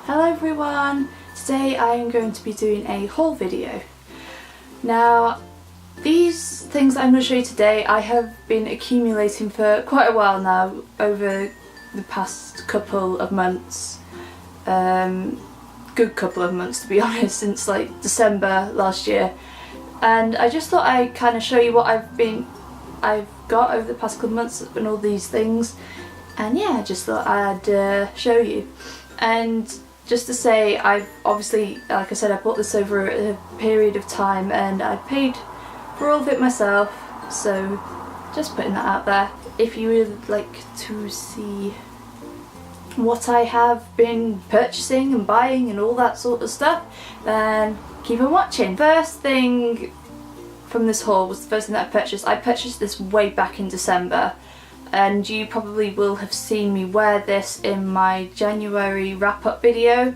Hello everyone! Today I am going to be doing a haul video. Now, these things I'm going to show you today I have been accumulating for quite a while now, over the past couple of months. Good couple of months to be honest, since like December last year. And I just thought I'd kind of show you what I've got over the past couple of months and all these things. And yeah, I just thought I'd show you. And just to say, I've obviously, like I said, I bought this over a period of time and I paid for all of it myself, so just putting that out there. If you would like to see what I have been purchasing and buying and all that sort of stuff, then keep on watching. First thing from this haul was the first thing that I purchased. I purchased this way back in December, and you probably will have seen me wear this in my January wrap-up video,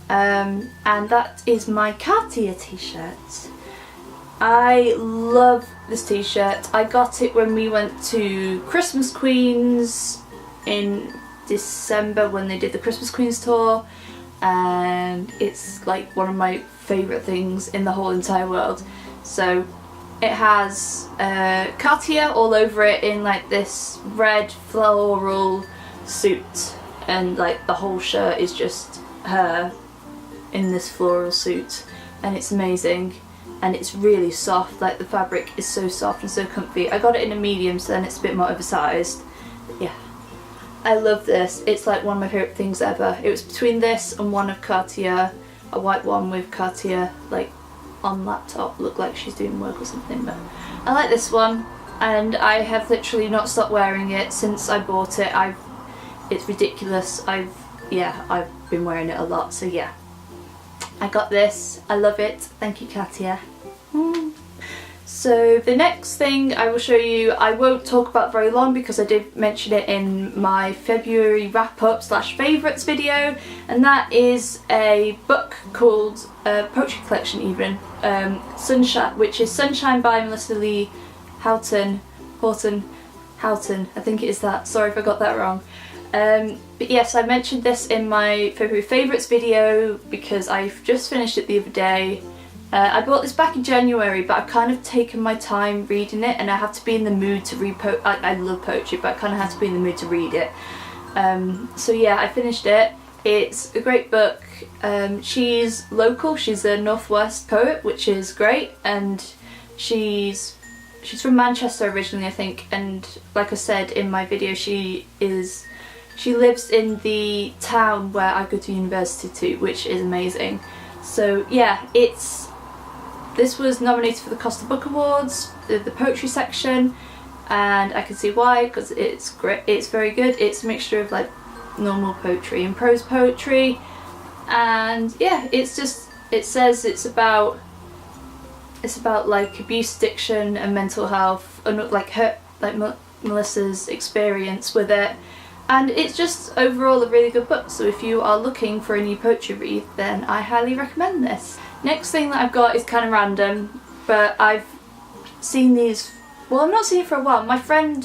and that is my Cartier t-shirt. I love this t-shirt. I got it when we went to Christmas Queens in December when they did the Christmas Queens tour, and it's like one of my favourite things in the whole entire world. So it has Cartier all over it in like this red floral suit, and like the whole shirt is just her in this floral suit, and it's amazing, and it's really soft. Like the fabric is so soft and so comfy. I got it in a medium, so then it's a bit more oversized. But yeah, I love this. It's like one of my favourite things ever. It was between this and one of Cartier, a white one with Cartier like on laptop, look like she's doing work or something, but I like this one, and I have literally not stopped wearing it since I bought it. It's ridiculous. I've been wearing it a lot, so yeah. I got this. I love it. Thank you, Cartier. So the next thing I will show you, I won't talk about very long because I did mention it in my February wrap-up / favourites video, and that is a book called poetry collection even, Sunshine, which is Sunshine by Melissa Lee Houghton, I think it is that, sorry if I got that wrong. But yes, I mentioned this in my February favourites video because I've just finished it the other day. I bought this back in January, but I've kind of taken my time reading it, and I have to be in the mood to read I love poetry, but I kind of have to be in the mood to read it. So yeah, I finished it. It's a great book. She's local, she's a Northwest poet, which is great, and she's from Manchester originally, I think, and like I said in my video, she lives in the town where I go to university to, which is amazing. So yeah, this was nominated for the Costa Book Awards, the poetry section, and I can see why, because it's great. It's very good. It's a mixture of like normal poetry and prose poetry, and yeah, it says it's about like abuse, addiction, and mental health, and like Melissa's experience with it. And it's just overall a really good book, so if you are looking for a new poetry read, then I highly recommend this. Next thing that I've got is kind of random, but I've seen these, well, I've not seen it for a while. My friend,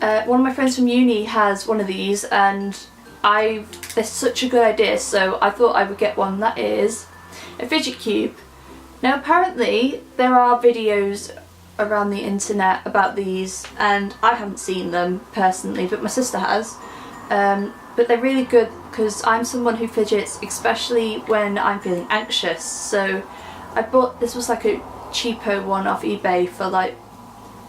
one of my friends from uni has one of these, and they're such a good idea, so I thought I would get one. That is a fidget cube. Now apparently there are videos around the internet about these, and I haven't seen them personally, but my sister has. But they're really good because I'm someone who fidgets, especially when I'm feeling anxious. So I bought, this was like a cheapo one off eBay for like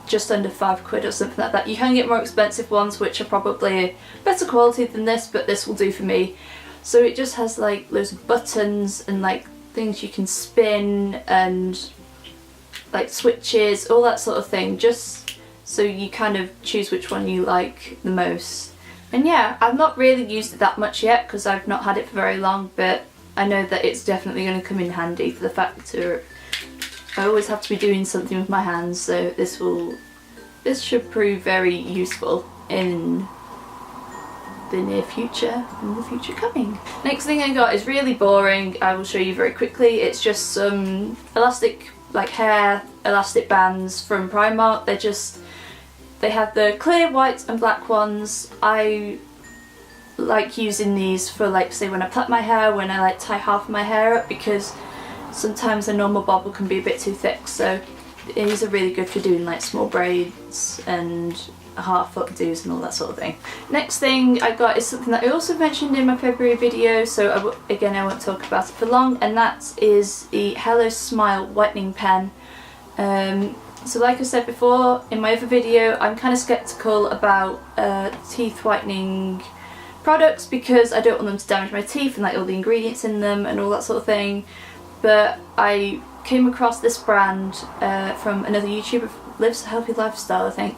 just under £5 or something like that. You can get more expensive ones which are probably better quality than this, but this will do for me. So it just has like loads of buttons and like things you can spin and like switches, all that sort of thing, just so you kind of choose which one you like the most. And yeah, I've not really used it that much yet because I've not had it for very long, but I know that it's definitely going to come in handy for the fact that I always have to be doing something with my hands, so this should prove very useful in the near future and the future coming. Next thing I got is really boring. I will show you very quickly. It's just some elastic, like hair elastic bands from Primark. They have the clear, white and black ones. I like using these for, like, say when I plait my hair, when I like tie half of my hair up, because sometimes a normal bobble can be a bit too thick, so these are really good for doing like small braids and half updos and all that sort of thing. Next thing I got is something that I also mentioned in my February video, so again I won't talk about it for long, and that is the Hello Smile whitening pen. So like I said before in my other video, I'm kind of skeptical about teeth whitening products because I don't want them to damage my teeth and like all the ingredients in them and all that sort of thing. But I came across this brand from another YouTuber, Lives a Healthy Lifestyle I think,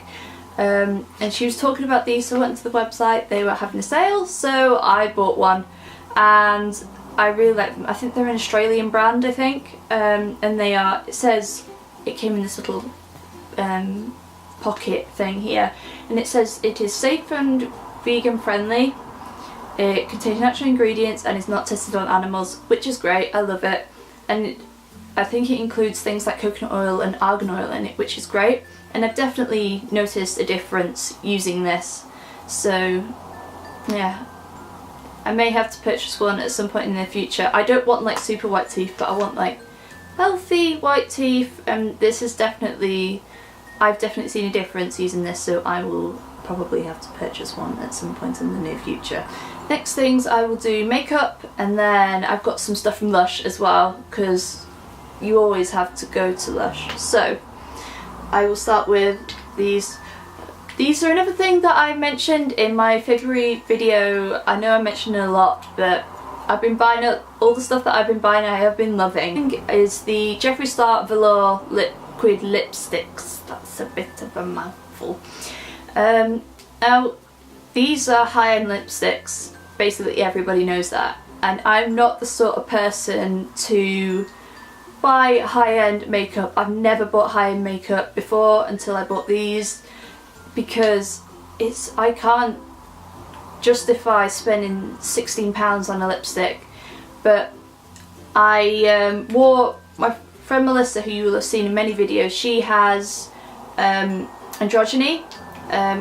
and she was talking about these, so I went to the website, they were having a sale, so I bought one and I really like them. I think they're an Australian brand, I think, and they are, it says, it came in this little pocket thing here, and it says it is safe and vegan friendly, it contains natural ingredients and is not tested on animals, which is great, I love it. And I think it includes things like coconut oil and argan oil in it, which is great, and I've definitely noticed a difference using this, so yeah, I may have to purchase one at some point in the future. I don't want like super white teeth, but I want like healthy white teeth, and this is definitely, I've definitely seen a difference using this, so I will probably have to purchase one at some point in the near future. Next things I will do makeup, and then I've got some stuff from Lush as well, because you always have to go to Lush. So I will start with these. These are another thing that I mentioned in my February video. I know I mentioned it a lot, but I've been buying all the stuff that I've been buying I have been loving is the Jeffree Star Velour Liquid Lipsticks. That's a bit of a mouthful. Now these are high-end lipsticks, basically everybody knows that, and I'm not the sort of person to buy high-end makeup. I've never bought high-end makeup before until I bought these, because I can't justify spending £16 on a lipstick. But I wore, my friend Melissa, who you will have seen in many videos, she has Androgyny,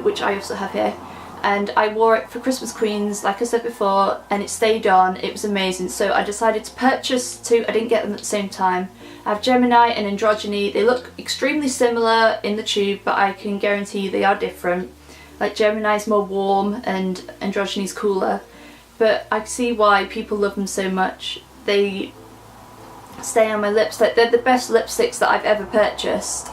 which I also have here, and I wore it for Christmas Queens like I said before, and it stayed on, it was amazing, so I decided to purchase two. I didn't get them at the same time. I have Gemini and Androgyny. They look extremely similar in the tube, but I can guarantee you they are different. Like Gemini's more warm and Androgyny's cooler, but I see why people love them so much. They stay on my lips, like they're the best lipsticks that I've ever purchased.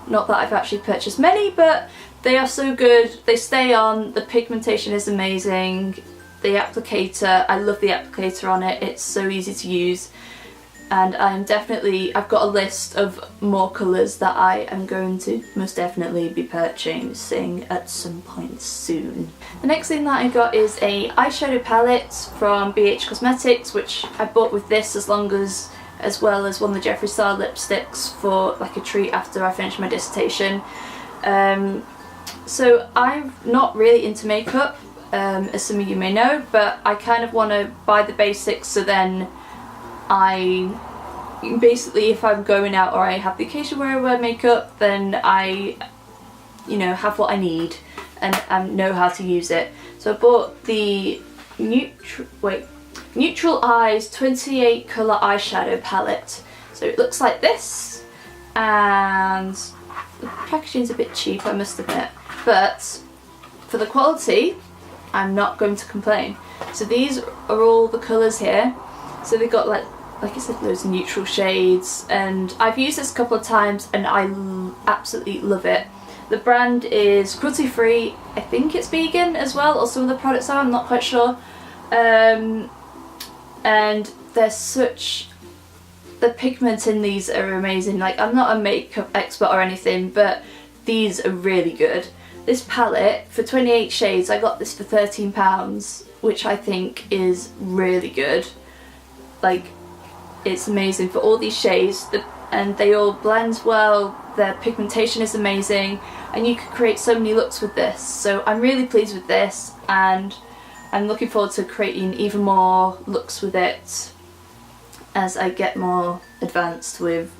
Not that I've actually purchased many, but they are so good. They stay on, the pigmentation is amazing. The applicator, I love the applicator on it, it's so easy to use. And I've got a list of more colours that I am going to most definitely be purchasing at some point soon. The next thing that I got is a eyeshadow palette from BH Cosmetics, which I bought with this as well as one of the Jeffree Star lipsticks for like a treat after I finished my dissertation. So I'm not really into makeup, as some of you may know, but I kind of want to buy the basics, so then basically if I'm going out or I have the occasion where I wear makeup, then I, have what I need and know how to use it. So I bought the Neutral Eyes 28 colour eyeshadow palette. So it looks like this, and the packaging's a bit cheap, I must admit, but for the quality I'm not going to complain. So these are all the colours here. So they've got like I said, loads of neutral shades, and I've used this a couple of times and I absolutely love it. The brand is cruelty free, I think it's vegan as well, or some of the products are, I'm not quite sure. And the pigments in these are amazing. Like, I'm not a makeup expert or anything, but these are really good. This palette, for 28 shades, I got this for £13, which I think is really good. Like, it's amazing for all these shades, and they all blend well, their pigmentation is amazing, and you can create so many looks with this. So I'm really pleased with this, and I'm looking forward to creating even more looks with it as I get more advanced with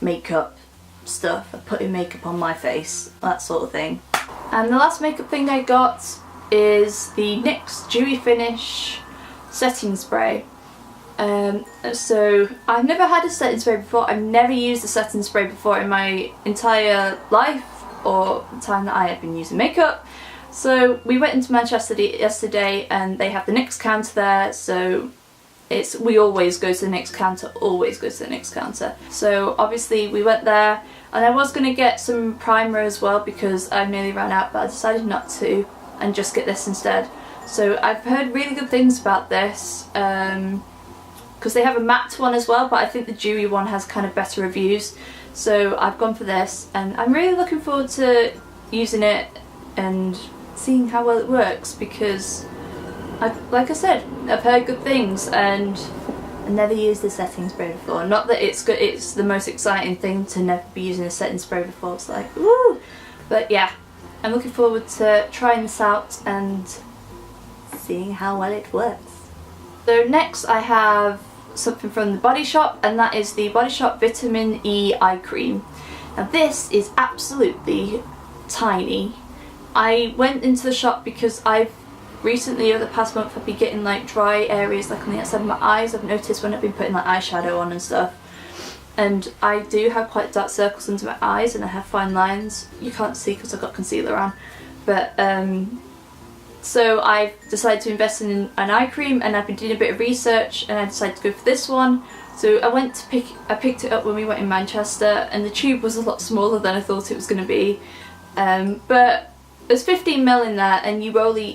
makeup stuff, putting makeup on my face, that sort of thing. And the last makeup thing I got is the NYX Dewy Finish setting spray. So I've never had a setting spray before. I've never used a setting spray before in my entire life or the time that I have been using makeup. So we went into Manchester yesterday and they have the NYX counter there, so we always go to the NYX counter, always go to the NYX counter. So obviously we went there, and I was going to get some primer as well because I nearly ran out, but I decided not to and just get this instead. So I've heard really good things about this, because they have a matte one as well, but I think the dewy one has kind of better reviews. So I've gone for this, and I'm really looking forward to using it and seeing how well it works, because like I said, I've heard good things, and I've never used a setting spray before. Not that it's good, it's the most exciting thing to never be using a setting spray before. It's like, woo! But yeah, I'm looking forward to trying this out and seeing how well it works. So next I have something from the Body Shop, and that is the Body Shop Vitamin E Eye Cream. Now this is absolutely tiny. I went into the shop because I've recently, over the past month, I've been getting like dry areas like on the outside of my eyes. I've noticed when I've been putting like eyeshadow on and stuff, and I do have quite dark circles under my eyes and I have fine lines. You can't see because I've got concealer on, but so I've decided to invest in an eye cream, and I've been doing a bit of research and I decided to go for this one. So I picked it up when we went in Manchester, and the tube was a lot smaller than I thought it was going to be, but there's 15ml in there, and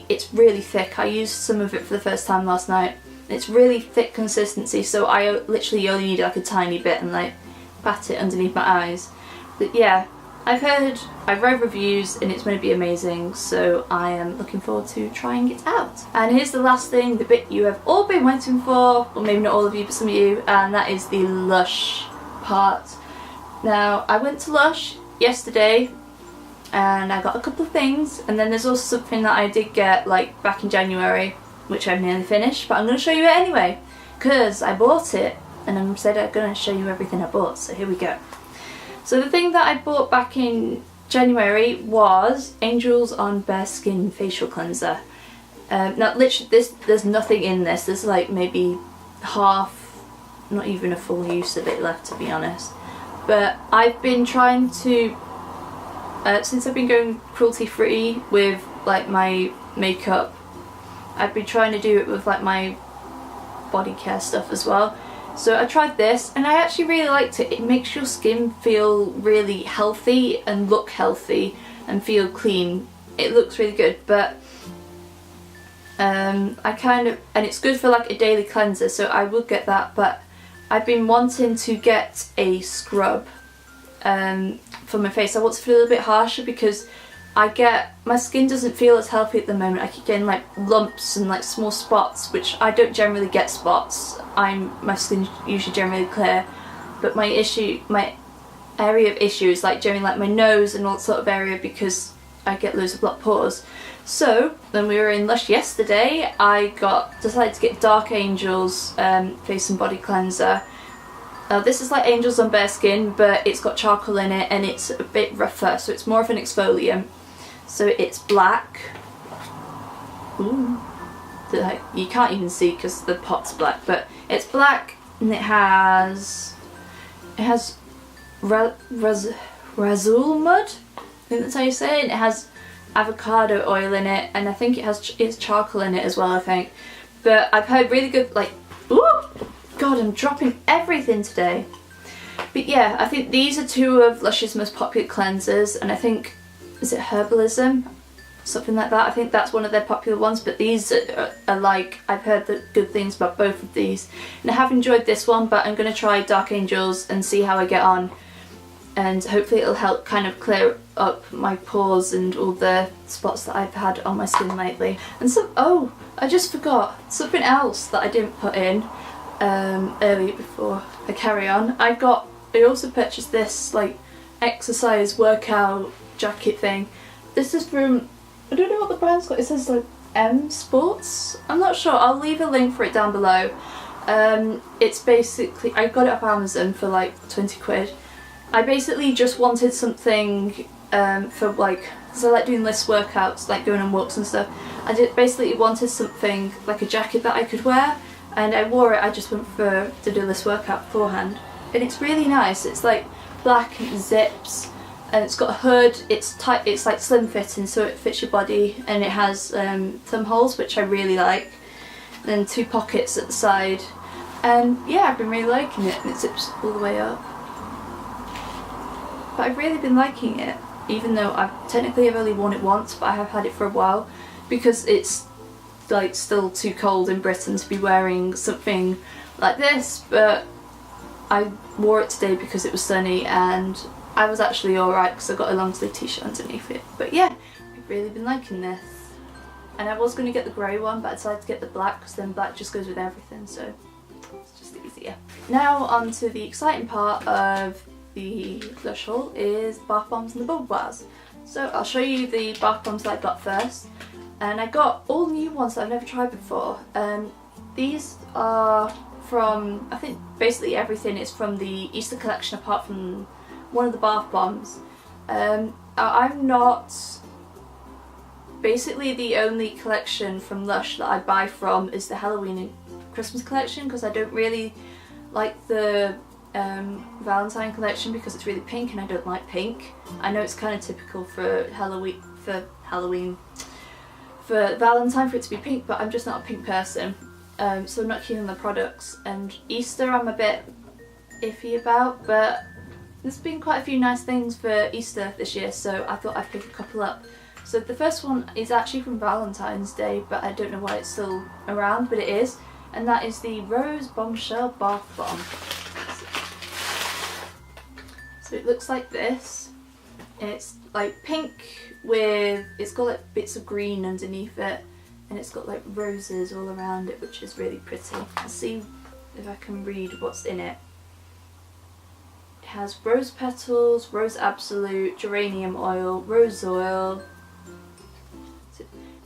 it's really thick. I used some of it for the first time last night. It's really thick consistency, so I literally only need like a tiny bit and like pat it underneath my eyes. But yeah, I've read reviews and it's going to be amazing, so I am looking forward to trying it out. And here's the last thing, the bit you have all been waiting for, or maybe not all of you, but some of you, and that is the Lush part. Now, I went to Lush yesterday and I got a couple of things, and then there's also something that I did get like back in January, which I've nearly finished, but I'm going to show you it anyway, because I bought it, and I said I'm going to show you everything I bought, so here we go. So the thing that I bought back in January was Angels on Bare Skin Facial Cleanser. Now literally there's nothing in this, there's like maybe half, not even a full use of it left, to be honest. But I've been trying to, since I've been going cruelty free with like my makeup, I've been trying to do it with like my body care stuff as well. So I tried this and I actually really liked it. It makes your skin feel really healthy and look healthy and feel clean. It looks really good, but and it's good for like a daily cleanser, so I would get that. But I've been wanting to get a scrub for my face. I want to feel a little bit harsher because my skin doesn't feel as healthy at the moment. I keep getting like lumps and like small spots, which I don't generally get spots. My skin's usually generally clear, but my area of issue is like generally like my nose and all sort of area, because I get loads of blocked pores. So when we were in Lush yesterday, I decided to get Dark Angels face and body cleanser. This is like Angels on Bare Skin, but it's got charcoal in it and it's a bit rougher, so it's more of an exfoliant. So it's black. Ooh. You can't even see because the pot's black, but it's black, and it has Razul mud, I think that's how you say it. It has avocado oil in it, and I think it's charcoal in it as well, I think. But I've heard really good, like, ooh, God, I'm dropping everything today. But yeah, I think these are two of Lush's most popular cleansers, and I think, is it Herbalism? Something like that. I think that's one of their popular ones, but these are like, I've heard good things about both of these, and I have enjoyed this one, but I'm going to try Dark Angels and see how I get on, and hopefully it'll help kind of clear up my pores and all the spots that I've had on my skin lately. And oh, I just forgot something else that I didn't put in earlier before I carry on. I also purchased this like exercise workout jacket thing. This is from, I don't know what the brand's called. It says like M Sports. I'm not sure. I'll leave a link for it down below. It's basically, I got it off Amazon for like 20 quid. I basically just wanted something for like because I like doing list workouts, like going on walks and stuff. I basically wanted something like a jacket that I could wear, and I wore it. I just went to do a list workout beforehand, and it's really nice. It's like black and it zips, and it's got a hood. It's tight. It's like slim fitting, so it fits your body, and it has thumb holes, which I really like. And then 2 pockets at the side, and yeah, I've been really liking it. And it zips all the way up. But I've really been liking it, even though I've only worn it once, but I have had it for a while, because it's like still too cold in Britain to be wearing something like this. But I wore it today because it was sunny, and I was actually alright because I got a long sleeve t-shirt underneath it. But yeah, I've really been liking this. And I was going to get the grey one, but I decided to get the black because then black just goes with everything, so it's just easier. Now on to the exciting part of the Lush haul, is the bath bombs and the bubble bars. So I'll show you the bath bombs that I got first. And I got all new ones that I've never tried before. These are from, I think basically everything is from the Easter collection apart from one of the bath bombs. I'm not... Basically the only collection from Lush that I buy from is the Halloween and Christmas collection, because I don't really like the Valentine collection because it's really pink and I don't like pink. I know it's kind of typical for Halloween, for Valentine for it to be pink, but I'm just not a pink person, so I'm not keen on the products. And Easter I'm a bit iffy about, but there's been quite a few nice things for Easter this year, so I thought I'd pick a couple up. So the first one is actually from Valentine's Day, but I don't know why it's still around, but it is, and that is the Rose Bombshell Bath Bomb. So it looks like this. It's like pink with, it's got like bits of green underneath it, and it's got like roses all around it, which is really pretty. Let's see if I can read what's in it. It has rose petals, rose absolute, geranium oil, rose oil.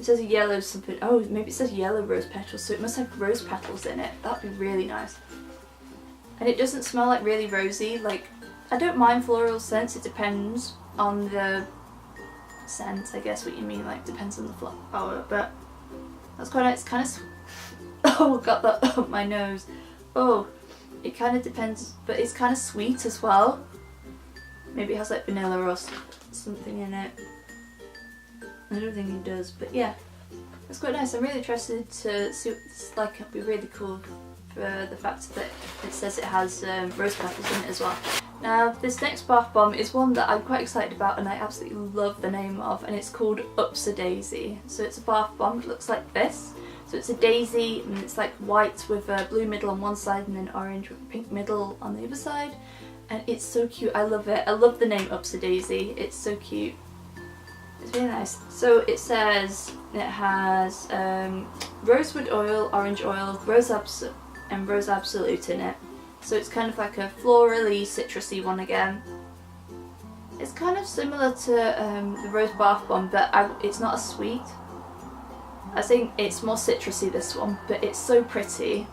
It says yellow something. Oh, maybe it says yellow rose petals, so it must have rose petals in it. That'd be really nice. And it doesn't smell like really rosy. Like, I don't mind floral scents. It depends on the scent, I guess what you mean. Like, depends on the flower. But that's quite nice. It's kind of. Oh, got that up my nose. Oh, it kind of depends, but it's kind of sweet as well. Maybe it has like vanilla or something in it. I don't think it does, but yeah, it's quite nice. I'm really interested to see what it's like. It'll be really cool for the fact that it says it has rose petals in it as well. Now, this next bath bomb is one that I'm quite excited about and I absolutely love the name of, and it's called Ups-a-Daisy. So it's a bath bomb that looks like this. So it's a daisy, and it's like white with a blue middle on one side and then orange with a pink middle on the other side. And it's so cute. I love it. I love the name Ups-a-Daisy. It's so cute. It's really nice. So it says it has rosewood oil, orange oil, rose absolute in it. So it's kind of like a florally, citrusy one again. It's kind of similar to the rose bath bomb, but it's not as sweet. I think it's more citrusy, this one, but it's so pretty.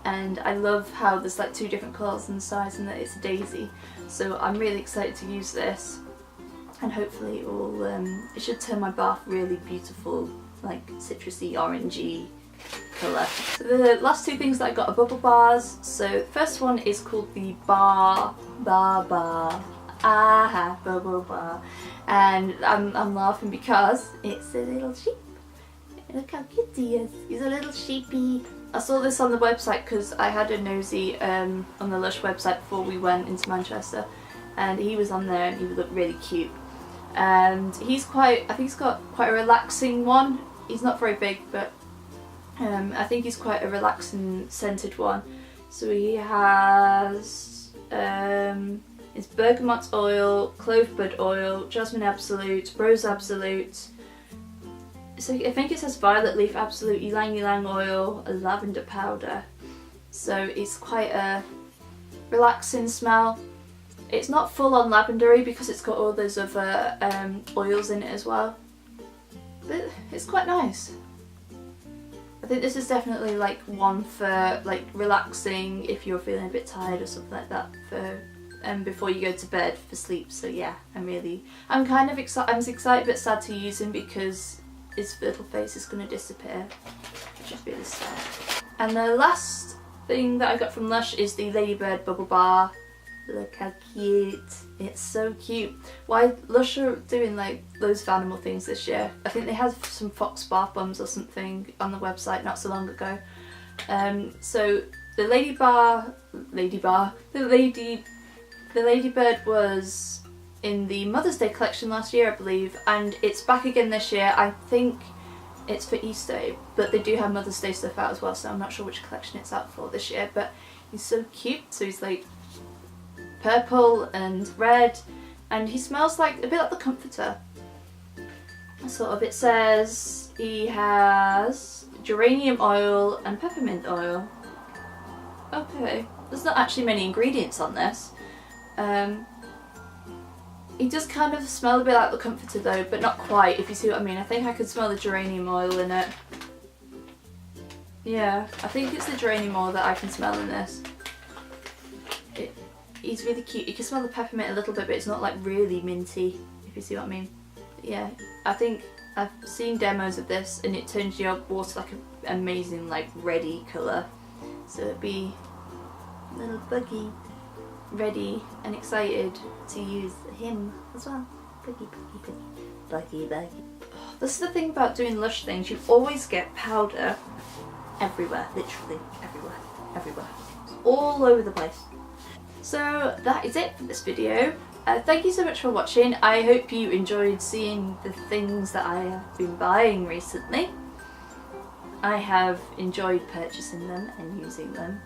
And I love how there's like 2 different colours and size, and that it's a daisy. So I'm really excited to use this. And hopefully it should turn my bath really beautiful, like citrusy, orangey colour. So the last 2 things that I got are bubble bars. So the first one is called the Bar. Aha, bubble bar. And I'm laughing because it's a little sheep. Look how cute he is. He's a little sheepy. I saw this on the website because I had a nosy on the Lush website before we went into Manchester, and he was on there and he looked really cute. And he's I think he's got quite a relaxing one. He's not very big, but I think he's quite a relaxing scented one. So he has it's bergamot oil, clove bud oil, jasmine absolute, rose absolute. So I think it says violet leaf absolute, ylang ylang oil, a lavender powder. So it's quite a relaxing smell. It's not full on lavendery because it's got all those other oils in it as well, but it's quite nice. I think this is definitely like one for like relaxing if you're feeling a bit tired or something like that, for before you go to bed for sleep. So yeah, I'm kind of excited. I'm excited but sad to use him because his little face is going to disappear, which is really sad. And the last thing that I got from Lush is the Ladybird bubble bar. Look how cute. It's so cute. Why Lush are doing like loads of animal things this year. I think they had some fox bath bombs or something on the website not so long ago. So the the Ladybird was in the Mother's Day collection last year, I believe, and it's back again this year. I think it's for Easter, but they do have Mother's Day stuff out as well, so I'm not sure which collection it's out for this year, but he's so cute. So he's like purple and red, and he smells like a bit like the comforter. Sort of, it says he has geranium oil and peppermint oil. Okay, there's not actually many ingredients on this. He does kind of smell a bit like the comforter though, but not quite, if you see what I mean. I think I could smell the geranium oil in it. Yeah, I think it's the geranium oil that I can smell in this. He's really cute. You can smell the peppermint a little bit, but it's not like really minty, if you see what I mean. But yeah, I think I've seen demos of this and it turns your water like an amazing like reddy colour. So it'd be a little buggy, ready and excited to use him as well. Buggy, buggy, buggy, buggy, buggy. Oh, this is the thing about doing Lush things, you always get powder everywhere, literally everywhere, everywhere. It's all over the place. So that is it for this video. Thank you so much for watching. I hope you enjoyed seeing the things that I have been buying recently. I have enjoyed purchasing them and using them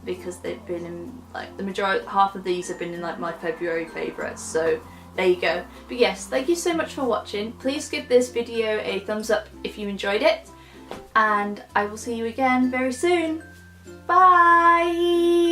because they've been in like the majority, half of these have been in like my February favourites, so there you go. But yes, thank you so much for watching. Please give this video a thumbs up if you enjoyed it, and I will see you again very soon. Bye!